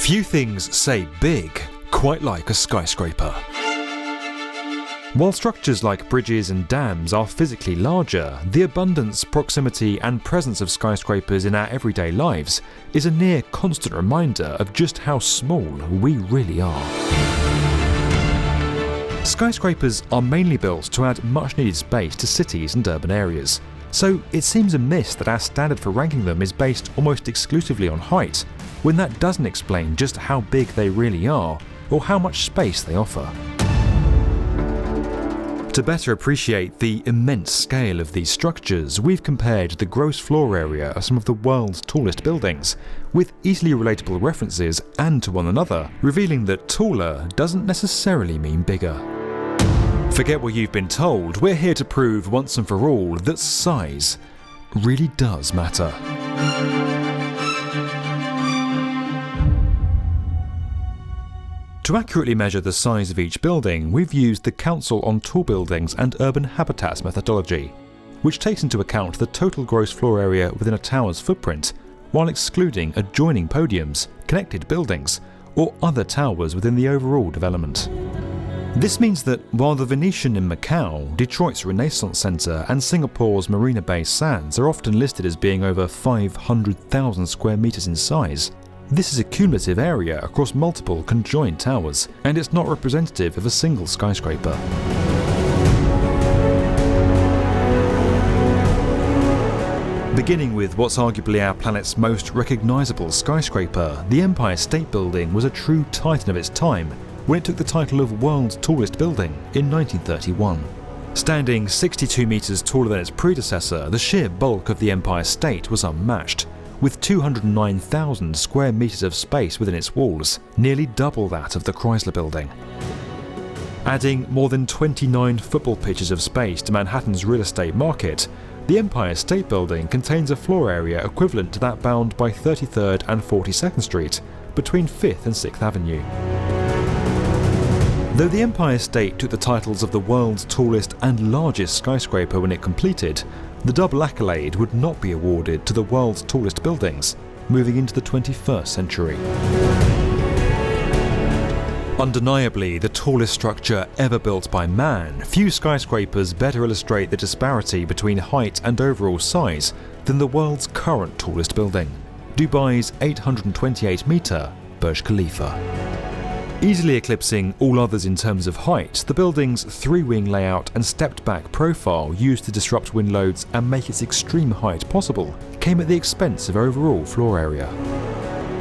Few things say big quite like a skyscraper. While structures like bridges and dams are physically larger, the abundance, proximity and presence of skyscrapers in our everyday lives is a near constant reminder of just how small we really are. Skyscrapers are mainly built to add much needed space to cities and urban areas, so it seems amiss that our standard for ranking them is based almost exclusively on height, when that doesn't explain just how big they really are or how much space they offer. To better appreciate the immense scale of these structures, we've compared the gross floor area of some of the world's tallest buildings, with easily relatable references and to one another, revealing that taller doesn't necessarily mean bigger. Forget what you've been told, we're here to prove once and for all that size really does matter. To accurately measure the size of each building, we've used the Council on Tall Buildings and Urban Habitats methodology, which takes into account the total gross floor area within a tower's footprint, while excluding adjoining podiums, connected buildings, or other towers within the overall development. This means that while the Venetian in Macau, Detroit's Renaissance Centre and Singapore's Marina Bay Sands are often listed as being over 500,000 square metres in size, this is a cumulative area across multiple conjoined towers, and it's not representative of a single skyscraper. Beginning with what's arguably our planet's most recognisable skyscraper, the Empire State Building was a true titan of its time when it took the title of World's Tallest Building in 1931. Standing 62 metres taller than its predecessor, the sheer bulk of the Empire State was unmatched, with 209,000 square metres of space within its walls, nearly double that of the Chrysler Building. Adding more than 29 football pitches of space to Manhattan's real estate market, the Empire State Building contains a floor area equivalent to that bound by 33rd and 42nd Street, between 5th and 6th Avenue. Though the Empire State took the titles of the world's tallest and largest skyscraper when it completed, the double accolade would not be awarded to the world's tallest buildings, moving into the 21st century. Undeniably the tallest structure ever built by man, few skyscrapers better illustrate the disparity between height and overall size than the world's current tallest building, Dubai's 828-metre Burj Khalifa. Easily eclipsing all others in terms of height, the building's three-wing layout and stepped-back profile used to disrupt wind loads and make its extreme height possible came at the expense of overall floor area.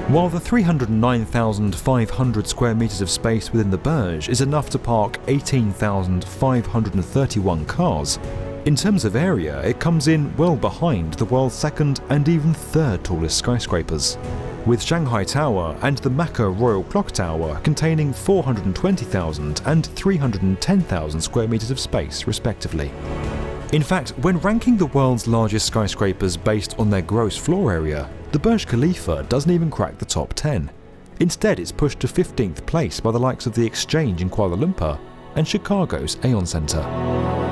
While the 309,500 square metres of space within the Burj is enough to park 18,531 cars, in terms of area it comes in well behind the world's second and even third tallest skyscrapers, with Shanghai Tower and the Macca Royal Clock Tower containing 420,000 and 310,000 square metres of space respectively. In fact, when ranking the world's largest skyscrapers based on their gross floor area, the Burj Khalifa doesn't even crack the top 10. Instead, it's pushed to 15th place by the likes of the Exchange in Kuala Lumpur and Chicago's Aon Centre.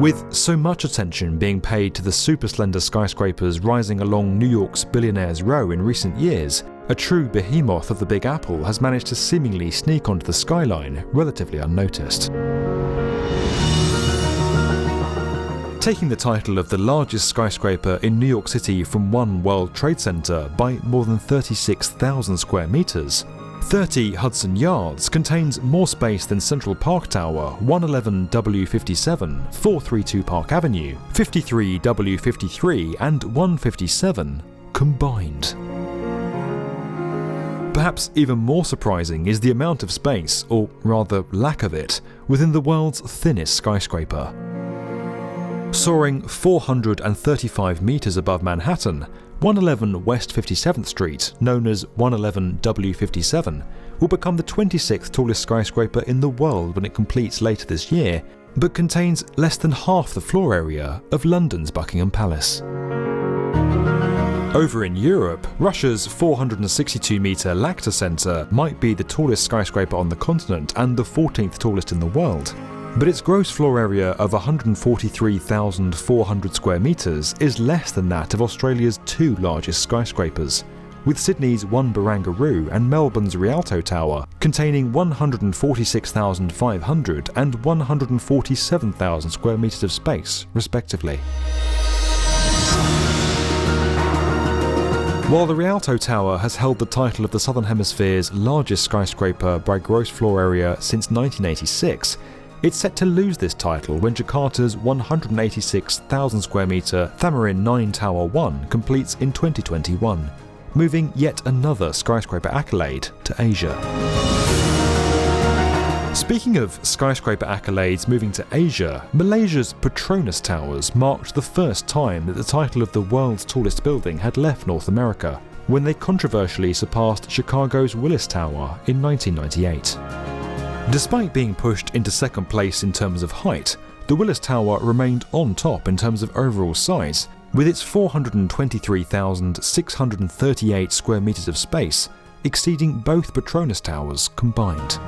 With so much attention being paid to the super slender skyscrapers rising along New York's Billionaires' Row in recent years, a true behemoth of the Big Apple has managed to seemingly sneak onto the skyline relatively unnoticed. Taking the title of the largest skyscraper in New York City from One World Trade Center by more than 36,000 square meters, 30 Hudson Yards contains more space than Central Park Tower, 111 W57, 432 Park Avenue, 53 W53 and 157 combined. Perhaps even more surprising is the amount of space, or rather lack of it, within the world's thinnest skyscraper. Soaring 435 metres above Manhattan, 111 West 57th Street, known as 111 W57, will become the 26th tallest skyscraper in the world when it completes later this year, but contains less than half the floor area of London's Buckingham Palace. Over in Europe, Russia's 462-metre Lacta Center might be the tallest skyscraper on the continent and the 14th tallest in the world. But its gross floor area of 143,400 square metres is less than that of Australia's two largest skyscrapers, with Sydney's One Barangaroo and Melbourne's Rialto Tower containing 146,500 and 147,000 square metres of space, respectively. While the Rialto Tower has held the title of the Southern Hemisphere's largest skyscraper by gross floor area since 1986, it's set to lose this title when Jakarta's 186,000 square metre Thamrin 9 Tower 1 completes in 2021, moving yet another skyscraper accolade to Asia. Speaking of skyscraper accolades moving to Asia, Malaysia's Petronas Towers marked the first time that the title of the world's tallest building had left North America, when they controversially surpassed Chicago's Willis Tower in 1998. Despite being pushed into second place in terms of height, the Willis Tower remained on top in terms of overall size, with its 423,638 square metres of space exceeding both Petronas Towers combined.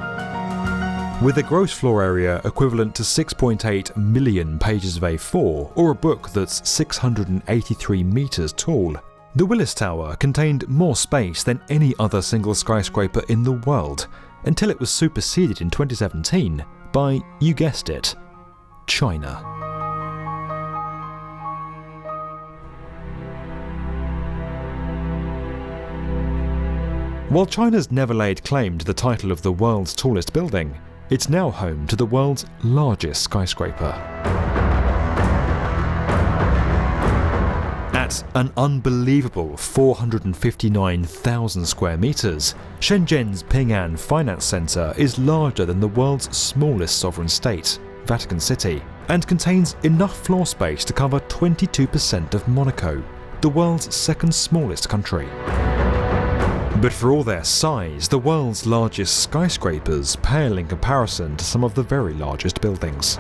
With a gross floor area equivalent to 6.8 million pages of A4, or a book that's 683 metres tall, the Willis Tower contained more space than any other single skyscraper in the world, until it was superseded in 2017 by, you guessed it, China. While China's never laid claim to the title of the world's tallest building, it's now home to the world's largest skyscraper. At an unbelievable 459,000 square metres, Shenzhen's Ping'an Finance Centre is larger than the world's smallest sovereign state, Vatican City, and contains enough floor space to cover 22% of Monaco, the world's second smallest country. But for all their size, the world's largest skyscrapers pale in comparison to some of the very largest buildings.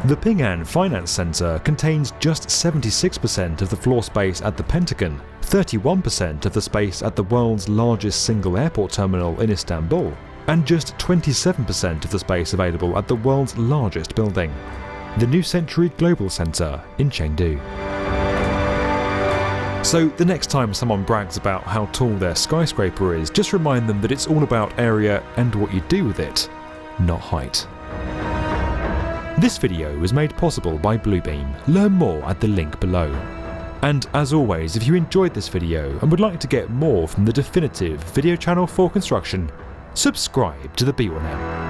The Ping'an Finance Centre contains just 76% of the floor space at the Pentagon, 31% of the space at the world's largest single airport terminal in Istanbul, and just 27% of the space available at the world's largest building, the New Century Global Centre in Chengdu. So the next time someone brags about how tall their skyscraper is, just remind them that it's all about area and what you do with it, not height. This video was made possible by Bluebeam. Learn more at the link below. And as always, if you enjoyed this video and would like to get more from the definitive video channel for construction, subscribe to the B1M.